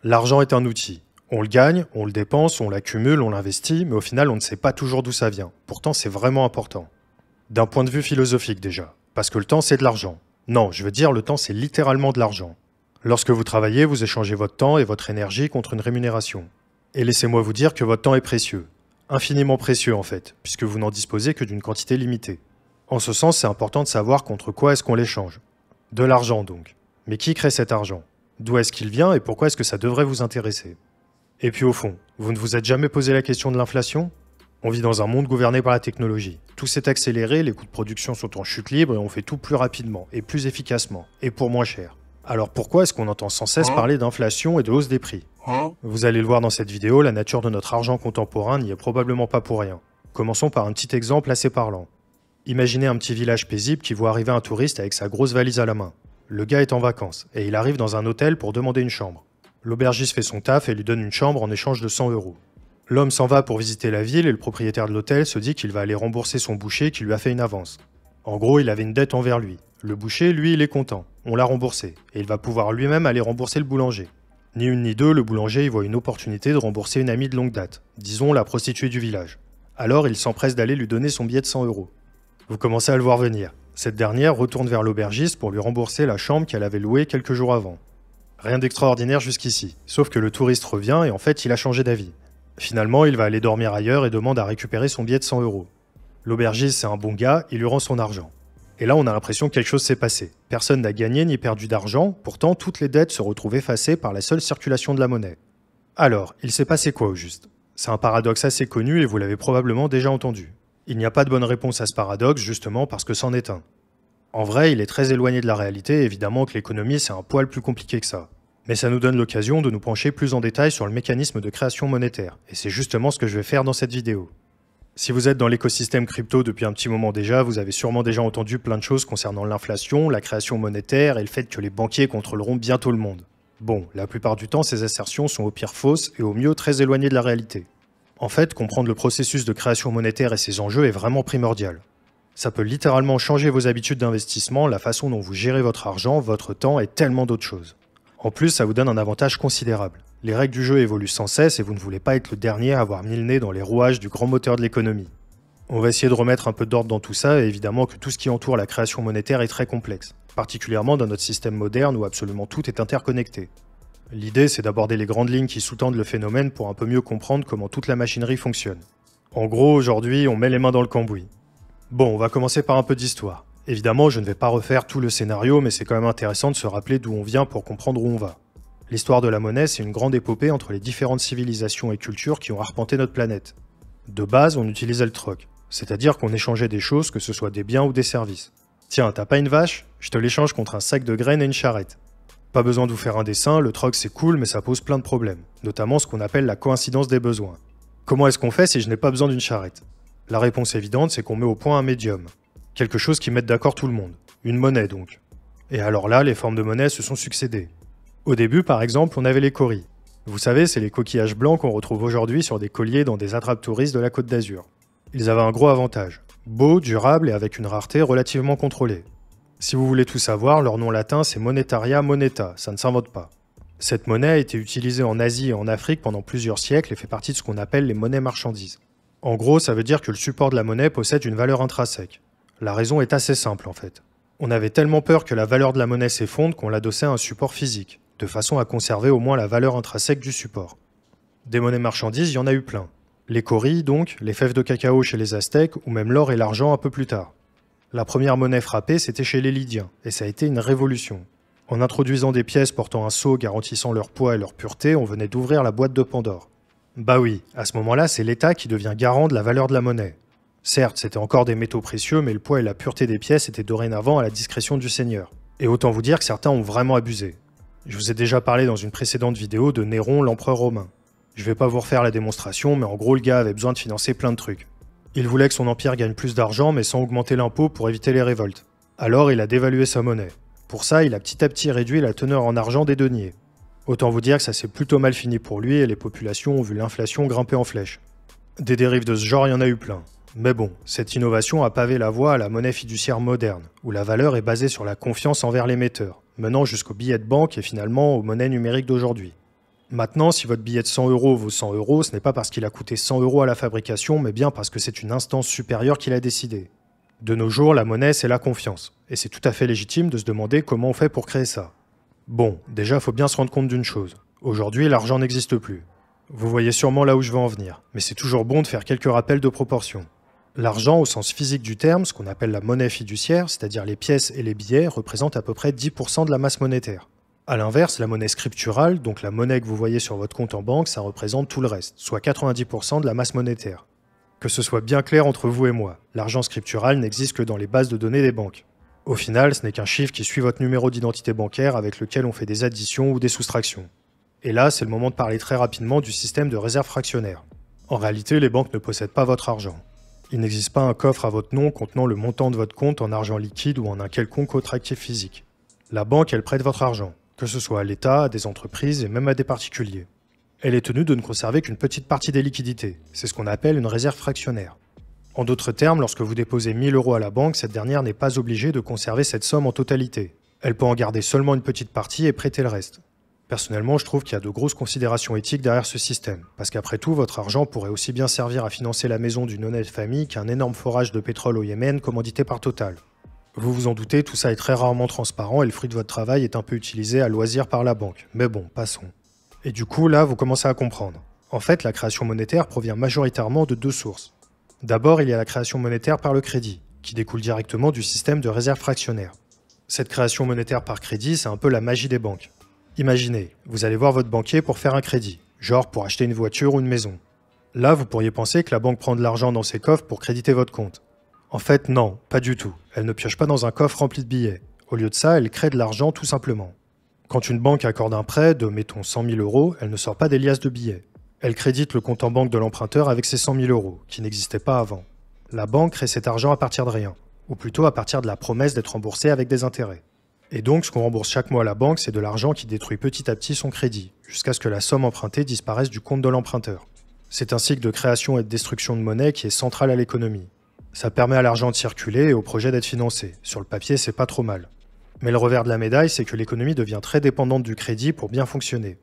L'argent est un outil. On le gagne, on le dépense, on l'accumule, on l'investit, mais au final on ne sait pas toujours d'où ça vient. Pourtant c'est vraiment important. D'un point de vue philosophique déjà. Parce que le temps c'est de l'argent. Non, je veux dire le temps c'est littéralement de l'argent. Lorsque vous travaillez, vous échangez votre temps et votre énergie contre une rémunération. Et laissez-moi vous dire que votre temps est précieux. Infiniment précieux en fait, puisque vous n'en disposez que d'une quantité limitée. En ce sens, c'est important de savoir contre quoi est-ce qu'on l'échange. De l'argent donc. Mais qui crée cet argent? D'où est-ce qu'il vient et pourquoi est-ce que ça devrait vous intéresser? Et puis au fond, vous ne vous êtes jamais posé la question de l'inflation? On vit dans un monde gouverné par la technologie. Tout s'est accéléré, les coûts de production sont en chute libre et on fait tout plus rapidement, et plus efficacement, et pour moins cher. Alors pourquoi est-ce qu'on entend sans cesse parler d'inflation et de hausse des prix? Vous allez le voir dans cette vidéo, la nature de notre argent contemporain n'y est probablement pas pour rien. Commençons par un petit exemple assez parlant. Imaginez un petit village paisible qui voit arriver un touriste avec sa grosse valise à la main. Le gars est en vacances, et il arrive dans un hôtel pour demander une chambre. L'aubergiste fait son taf et lui donne une chambre en échange de 100 €. L'homme s'en va pour visiter la ville et le propriétaire de l'hôtel se dit qu'il va aller rembourser son boucher qui lui a fait une avance. En gros, il avait une dette envers lui. Le boucher, lui, il est content. On l'a remboursé. Et il va pouvoir lui-même aller rembourser le boulanger. Ni une ni deux, le boulanger y voit une opportunité de rembourser une amie de longue date. Disons la prostituée du village. Alors, il s'empresse d'aller lui donner son billet de 100 €. Vous commencez à le voir venir. Cette dernière retourne vers l'aubergiste pour lui rembourser la chambre qu'elle avait louée quelques jours avant. Rien d'extraordinaire jusqu'ici, sauf que le touriste revient et en fait il a changé d'avis. Finalement, il va aller dormir ailleurs et demande à récupérer son billet de 100 €. L'aubergiste, c'est un bon gars, il lui rend son argent. Et là, on a l'impression que quelque chose s'est passé. Personne n'a gagné ni perdu d'argent, pourtant toutes les dettes se retrouvent effacées par la seule circulation de la monnaie. Alors, il s'est passé quoi au juste? C'est un paradoxe assez connu et vous l'avez probablement déjà entendu. Il n'y a pas de bonne réponse à ce paradoxe, justement parce que c'en est un. En vrai, il est très éloigné de la réalité, évidemment que l'économie c'est un poil plus compliqué que ça. Mais ça nous donne l'occasion de nous pencher plus en détail sur le mécanisme de création monétaire, et c'est justement ce que je vais faire dans cette vidéo. Si vous êtes dans l'écosystème crypto depuis un petit moment déjà, vous avez sûrement déjà entendu plein de choses concernant l'inflation, la création monétaire et le fait que les banquiers contrôleront bientôt le monde. Bon, la plupart du temps, ces assertions sont au pire fausses et au mieux très éloignées de la réalité. En fait, comprendre le processus de création monétaire et ses enjeux est vraiment primordial. Ça peut littéralement changer vos habitudes d'investissement, la façon dont vous gérez votre argent, votre temps et tellement d'autres choses. En plus, ça vous donne un avantage considérable. Les règles du jeu évoluent sans cesse et vous ne voulez pas être le dernier à avoir mis le nez dans les rouages du grand moteur de l'économie. On va essayer de remettre un peu d'ordre dans tout ça et évidemment que tout ce qui entoure la création monétaire est très complexe, particulièrement dans notre système moderne où absolument tout est interconnecté. L'idée, c'est d'aborder les grandes lignes qui sous-tendent le phénomène pour un peu mieux comprendre comment toute la machinerie fonctionne. En gros, aujourd'hui, on met les mains dans le cambouis. Bon, on va commencer par un peu d'histoire. Évidemment, je ne vais pas refaire tout le scénario, mais c'est quand même intéressant de se rappeler d'où on vient pour comprendre où on va. L'histoire de la monnaie, c'est une grande épopée entre les différentes civilisations et cultures qui ont arpenté notre planète. De base, on utilisait le troc, c'est-à-dire qu'on échangeait des choses, que ce soit des biens ou des services. Tiens, t'as pas une vache? Je te l'échange contre un sac de graines et une charrette. Pas besoin de vous faire un dessin, le troc c'est cool, mais ça pose plein de problèmes, notamment ce qu'on appelle la coïncidence des besoins. Comment est-ce qu'on fait si je n'ai pas besoin d'une charrette? La réponse évidente, c'est qu'on met au point un médium. Quelque chose qui mette d'accord tout le monde. Une monnaie donc. Et alors là, les formes de monnaie se sont succédées. Au début, par exemple, on avait les coris. Vous savez, c'est les coquillages blancs qu'on retrouve aujourd'hui sur des colliers dans des attrapes touristes de la Côte d'Azur. Ils avaient un gros avantage. Beau, durable et avec une rareté relativement contrôlée. Si vous voulez tout savoir, leur nom latin c'est Monetaria moneta, ça ne s'invente pas. Cette monnaie a été utilisée en Asie et en Afrique pendant plusieurs siècles et fait partie de ce qu'on appelle les monnaies marchandises. En gros, ça veut dire que le support de la monnaie possède une valeur intrinsèque. La raison est assez simple en fait. On avait tellement peur que la valeur de la monnaie s'effondre qu'on l'adossait à un support physique, de façon à conserver au moins la valeur intrinsèque du support. Des monnaies marchandises, il y en a eu plein. Les coris donc, les fèves de cacao chez les Aztèques ou même l'or et l'argent un peu plus tard. La première monnaie frappée, c'était chez les Lydiens, et ça a été une révolution. En introduisant des pièces portant un sceau garantissant leur poids et leur pureté, on venait d'ouvrir la boîte de Pandore. Bah oui, à ce moment-là, c'est l'État qui devient garant de la valeur de la monnaie. Certes, c'était encore des métaux précieux, mais le poids et la pureté des pièces étaient dorénavant à la discrétion du seigneur. Et autant vous dire que certains ont vraiment abusé. Je vous ai déjà parlé dans une précédente vidéo de Néron, l'empereur romain. Je vais pas vous refaire la démonstration, mais en gros, le gars avait besoin de financer plein de trucs. Il voulait que son empire gagne plus d'argent, mais sans augmenter l'impôt pour éviter les révoltes. Alors il a dévalué sa monnaie. Pour ça, il a petit à petit réduit la teneur en argent des deniers. Autant vous dire que ça s'est plutôt mal fini pour lui et les populations ont vu l'inflation grimper en flèche. Des dérives de ce genre, il y en a eu plein. Mais bon, cette innovation a pavé la voie à la monnaie fiduciaire moderne, où la valeur est basée sur la confiance envers l'émetteur, menant jusqu'aux billets de banque et finalement aux monnaies numériques d'aujourd'hui. Maintenant, si votre billet de 100 € vaut 100 €, ce n'est pas parce qu'il a coûté 100 € à la fabrication, mais bien parce que c'est une instance supérieure qui l'a décidé. De nos jours, la monnaie, c'est la confiance, et c'est tout à fait légitime de se demander comment on fait pour créer ça. Bon, déjà, il faut bien se rendre compte d'une chose. Aujourd'hui, l'argent n'existe plus. Vous voyez sûrement là où je veux en venir, mais c'est toujours bon de faire quelques rappels de proportion. L'argent, au sens physique du terme, ce qu'on appelle la monnaie fiduciaire, c'est-à-dire les pièces et les billets, représente à peu près 10% de la masse monétaire. A l'inverse, la monnaie scripturale, donc la monnaie que vous voyez sur votre compte en banque, ça représente tout le reste, soit 90% de la masse monétaire. Que ce soit bien clair entre vous et moi, l'argent scriptural n'existe que dans les bases de données des banques. Au final, ce n'est qu'un chiffre qui suit votre numéro d'identité bancaire avec lequel on fait des additions ou des soustractions. Et là, c'est le moment de parler très rapidement du système de réserve fractionnaire. En réalité, les banques ne possèdent pas votre argent. Il n'existe pas un coffre à votre nom contenant le montant de votre compte en argent liquide ou en un quelconque autre actif physique. La banque, elle prête votre argent, que ce soit à l'État, à des entreprises et même à des particuliers. Elle est tenue de ne conserver qu'une petite partie des liquidités. C'est ce qu'on appelle une réserve fractionnaire. En d'autres termes, lorsque vous déposez 1000 € à la banque, cette dernière n'est pas obligée de conserver cette somme en totalité. Elle peut en garder seulement une petite partie et prêter le reste. Personnellement, je trouve qu'il y a de grosses considérations éthiques derrière ce système, parce qu'après tout, votre argent pourrait aussi bien servir à financer la maison d'une honnête famille qu'un énorme forage de pétrole au Yémen commandité par Total. Vous vous en doutez, tout ça est très rarement transparent et le fruit de votre travail est un peu utilisé à loisir par la banque. Mais bon, passons. Et du coup, là, vous commencez à comprendre. En fait, la création monétaire provient majoritairement de deux sources. D'abord, il y a la création monétaire par le crédit, qui découle directement du système de réserve fractionnaire. Cette création monétaire par crédit, c'est un peu la magie des banques. Imaginez, vous allez voir votre banquier pour faire un crédit, genre pour acheter une voiture ou une maison. Là, vous pourriez penser que la banque prend de l'argent dans ses coffres pour créditer votre compte. En fait, non, pas du tout. Elle ne pioche pas dans un coffre rempli de billets. Au lieu de ça, elle crée de l'argent tout simplement. Quand une banque accorde un prêt de, mettons, 100 000 €, elle ne sort pas des liasses de billets. Elle crédite le compte en banque de l'emprunteur avec ses 100 000 €, qui n'existaient pas avant. La banque crée cet argent à partir de rien, ou plutôt à partir de la promesse d'être remboursée avec des intérêts. Et donc, ce qu'on rembourse chaque mois à la banque, c'est de l'argent qui détruit petit à petit son crédit, jusqu'à ce que la somme empruntée disparaisse du compte de l'emprunteur. C'est un cycle de création et de destruction de monnaie qui est central à l'économie. Ça permet à l'argent de circuler et au projet d'être financé. Sur le papier, c'est pas trop mal. Mais le revers de la médaille, c'est que l'économie devient très dépendante du crédit pour bien fonctionner.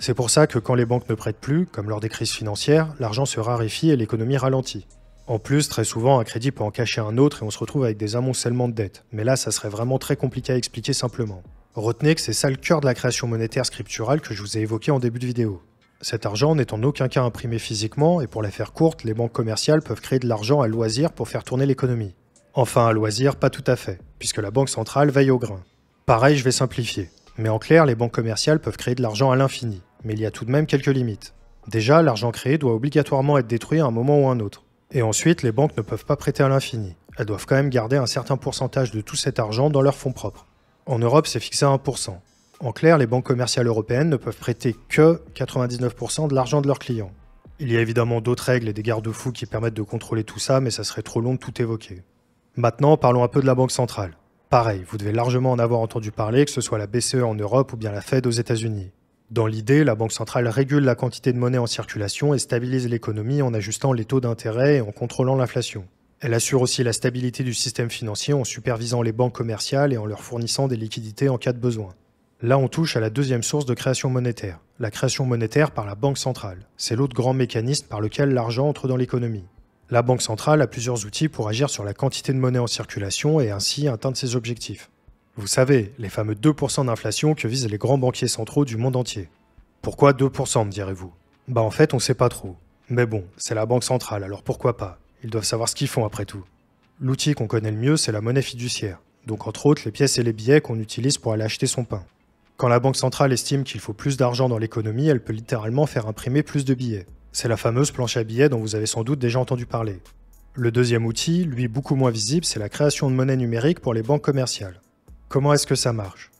C'est pour ça que quand les banques ne prêtent plus, comme lors des crises financières, l'argent se raréfie et l'économie ralentit. En plus, très souvent, un crédit peut en cacher un autre et on se retrouve avec des amoncellements de dettes. Mais là, ça serait vraiment très compliqué à expliquer simplement. Retenez que c'est ça le cœur de la création monétaire scripturale que je vous ai évoqué en début de vidéo. Cet argent n'est en aucun cas imprimé physiquement et pour la faire courte, les banques commerciales peuvent créer de l'argent à loisir pour faire tourner l'économie. Enfin, à loisir, pas tout à fait, puisque la banque centrale veille au grain. Pareil, je vais simplifier. Mais en clair, les banques commerciales peuvent créer de l'argent à l'infini. Mais il y a tout de même quelques limites. Déjà, l'argent créé doit obligatoirement être détruit à un moment ou un autre. Et ensuite, les banques ne peuvent pas prêter à l'infini. Elles doivent quand même garder un certain pourcentage de tout cet argent dans leurs fonds propres. En Europe, c'est fixé à 1%. En clair, les banques commerciales européennes ne peuvent prêter que 99% de l'argent de leurs clients. Il y a évidemment d'autres règles et des garde-fous qui permettent de contrôler tout ça, mais ça serait trop long de tout évoquer. Maintenant, parlons un peu de la Banque centrale. Pareil, vous devez largement en avoir entendu parler, que ce soit la BCE en Europe ou bien la Fed aux États-Unis. Dans l'idée, la Banque centrale régule la quantité de monnaie en circulation et stabilise l'économie en ajustant les taux d'intérêt et en contrôlant l'inflation. Elle assure aussi la stabilité du système financier en supervisant les banques commerciales et en leur fournissant des liquidités en cas de besoin. Là, on touche à la deuxième source de création monétaire, la création monétaire par la Banque centrale. C'est l'autre grand mécanisme par lequel l'argent entre dans l'économie. La Banque centrale a plusieurs outils pour agir sur la quantité de monnaie en circulation et ainsi atteindre ses objectifs. Vous savez, les fameux 2% d'inflation que visent les grands banquiers centraux du monde entier. Pourquoi 2%, me direz-vous? Bah en fait, on sait pas trop. Mais bon, c'est la Banque centrale, alors pourquoi pas? Ils doivent savoir ce qu'ils font après tout. L'outil qu'on connaît le mieux, c'est la monnaie fiduciaire. Donc entre autres, les pièces et les billets qu'on utilise pour aller acheter son pain. Quand la Banque centrale estime qu'il faut plus d'argent dans l'économie, elle peut littéralement faire imprimer plus de billets. C'est la fameuse planche à billets dont vous avez sans doute déjà entendu parler. Le deuxième outil, lui beaucoup moins visible, c'est la création de monnaie numérique pour les banques commerciales. Comment est-ce que ça marche?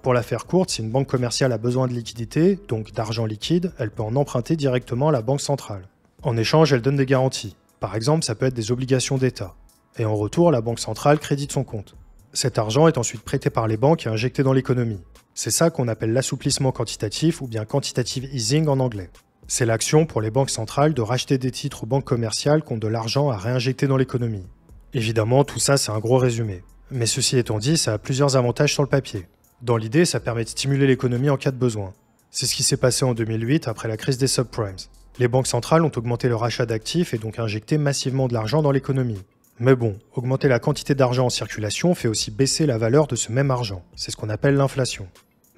Pour la faire courte, si une banque commerciale a besoin de liquidité, donc d'argent liquide, elle peut en emprunter directement à la banque centrale. En échange, elle donne des garanties. Par exemple, ça peut être des obligations d'État. Et en retour, la banque centrale crédite son compte. Cet argent est ensuite prêté par les banques et injecté dans l'économie. C'est ça qu'on appelle l'assouplissement quantitatif ou bien quantitative easing en anglais. C'est l'action pour les banques centrales de racheter des titres aux banques commerciales qui ont de l'argent à réinjecter dans l'économie. Évidemment, tout ça c'est un gros résumé. Mais ceci étant dit, ça a plusieurs avantages sur le papier. Dans l'idée, ça permet de stimuler l'économie en cas de besoin. C'est ce qui s'est passé en 2008 après la crise des subprimes. Les banques centrales ont augmenté leur achat d'actifs et donc injecté massivement de l'argent dans l'économie. Mais bon, augmenter la quantité d'argent en circulation fait aussi baisser la valeur de ce même argent. C'est ce qu'on appelle l'inflation.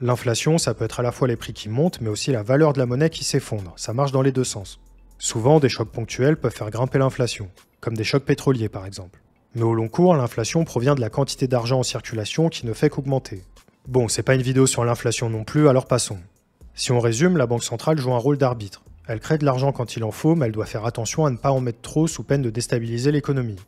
L'inflation, ça peut être à la fois les prix qui montent, mais aussi la valeur de la monnaie qui s'effondre. Ça marche dans les deux sens. Souvent, des chocs ponctuels peuvent faire grimper l'inflation, comme des chocs pétroliers par exemple. Mais au long cours, l'inflation provient de la quantité d'argent en circulation qui ne fait qu'augmenter. Bon, c'est pas une vidéo sur l'inflation non plus, alors passons. Si on résume, la Banque centrale joue un rôle d'arbitre. Elle crée de l'argent quand il en faut, mais elle doit faire attention à ne pas en mettre trop sous peine de déstabiliser l'économie.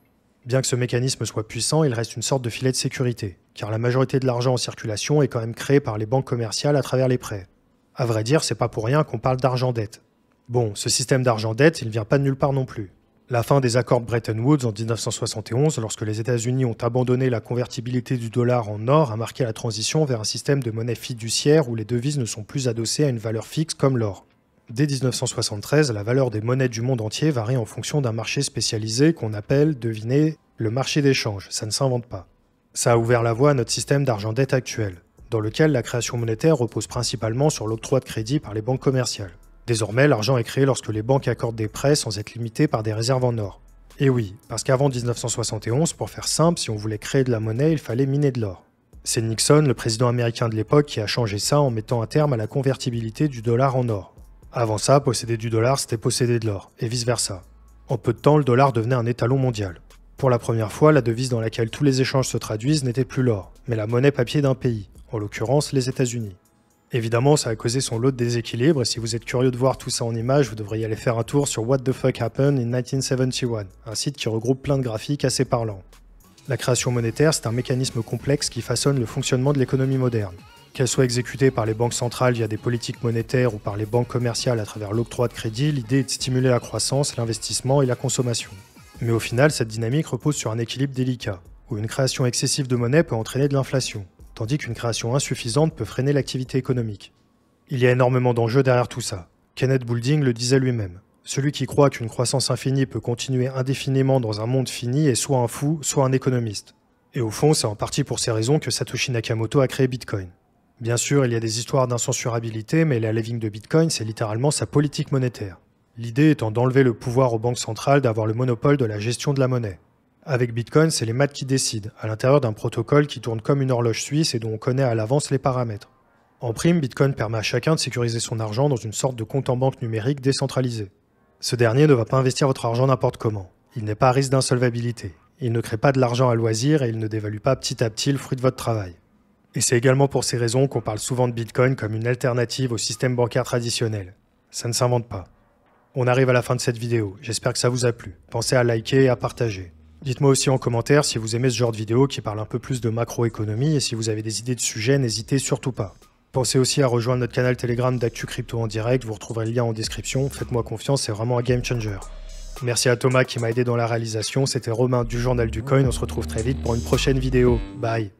Bien que ce mécanisme soit puissant, il reste une sorte de filet de sécurité, car la majorité de l'argent en circulation est quand même créé par les banques commerciales à travers les prêts. À vrai dire, c'est pas pour rien qu'on parle d'argent-dette. Bon, ce système d'argent-dette, il vient pas de nulle part non plus. La fin des accords Bretton Woods en 1971, lorsque les États-Unis ont abandonné la convertibilité du dollar en or, a marqué la transition vers un système de monnaie fiduciaire où les devises ne sont plus adossées à une valeur fixe comme l'or. Dès 1973, la valeur des monnaies du monde entier varie en fonction d'un marché spécialisé qu'on appelle, devinez, le marché d'échange, ça ne s'invente pas. Ça a ouvert la voie à notre système d'argent-dette actuel, dans lequel la création monétaire repose principalement sur l'octroi de crédit par les banques commerciales. Désormais, l'argent est créé lorsque les banques accordent des prêts sans être limitées par des réserves en or. Et oui, parce qu'avant 1971, pour faire simple, si on voulait créer de la monnaie, il fallait miner de l'or. C'est Nixon, le président américain de l'époque, qui a changé ça en mettant un terme à la convertibilité du dollar en or. Avant ça, posséder du dollar, c'était posséder de l'or, et vice-versa. En peu de temps, le dollar devenait un étalon mondial. Pour la première fois, la devise dans laquelle tous les échanges se traduisent n'était plus l'or, mais la monnaie papier d'un pays, en l'occurrence les États-Unis. Évidemment, ça a causé son lot de déséquilibre, et si vous êtes curieux de voir tout ça en images, vous devriez aller faire un tour sur What the Fuck Happened in 1971, un site qui regroupe plein de graphiques assez parlants. La création monétaire, c'est un mécanisme complexe qui façonne le fonctionnement de l'économie moderne. Qu'elle soit exécutée par les banques centrales via des politiques monétaires ou par les banques commerciales à travers l'octroi de crédit, l'idée est de stimuler la croissance, l'investissement et la consommation. Mais au final, cette dynamique repose sur un équilibre délicat, où une création excessive de monnaie peut entraîner de l'inflation, tandis qu'une création insuffisante peut freiner l'activité économique. Il y a énormément d'enjeux derrière tout ça. Kenneth Boulding le disait lui-même. Celui qui croit qu'une croissance infinie peut continuer indéfiniment dans un monde fini est soit un fou, soit un économiste. Et au fond, c'est en partie pour ces raisons que Satoshi Nakamoto a créé Bitcoin. Bien sûr, il y a des histoires d'incensurabilité, mais la living de Bitcoin, c'est littéralement sa politique monétaire. L'idée étant d'enlever le pouvoir aux banques centrales d'avoir le monopole de la gestion de la monnaie. Avec Bitcoin, c'est les maths qui décident, à l'intérieur d'un protocole qui tourne comme une horloge suisse et dont on connaît à l'avance les paramètres. En prime, Bitcoin permet à chacun de sécuriser son argent dans une sorte de compte en banque numérique décentralisé. Ce dernier ne va pas investir votre argent n'importe comment. Il n'est pas à risque d'insolvabilité. Il ne crée pas de l'argent à loisir et il ne dévalue pas petit à petit le fruit de votre travail. Et c'est également pour ces raisons qu'on parle souvent de Bitcoin comme une alternative au système bancaire traditionnel. Ça ne s'invente pas. On arrive à la fin de cette vidéo, j'espère que ça vous a plu. Pensez à liker et à partager. Dites-moi aussi en commentaire si vous aimez ce genre de vidéo qui parle un peu plus de macroéconomie et si vous avez des idées de sujets, n'hésitez surtout pas. Pensez aussi à rejoindre notre canal Telegram d'Actu Crypto en direct, vous retrouverez le lien en description, faites-moi confiance, c'est vraiment un game changer. Merci à Thomas qui m'a aidé dans la réalisation, c'était Romain du Journal du Coin, on se retrouve très vite pour une prochaine vidéo. Bye.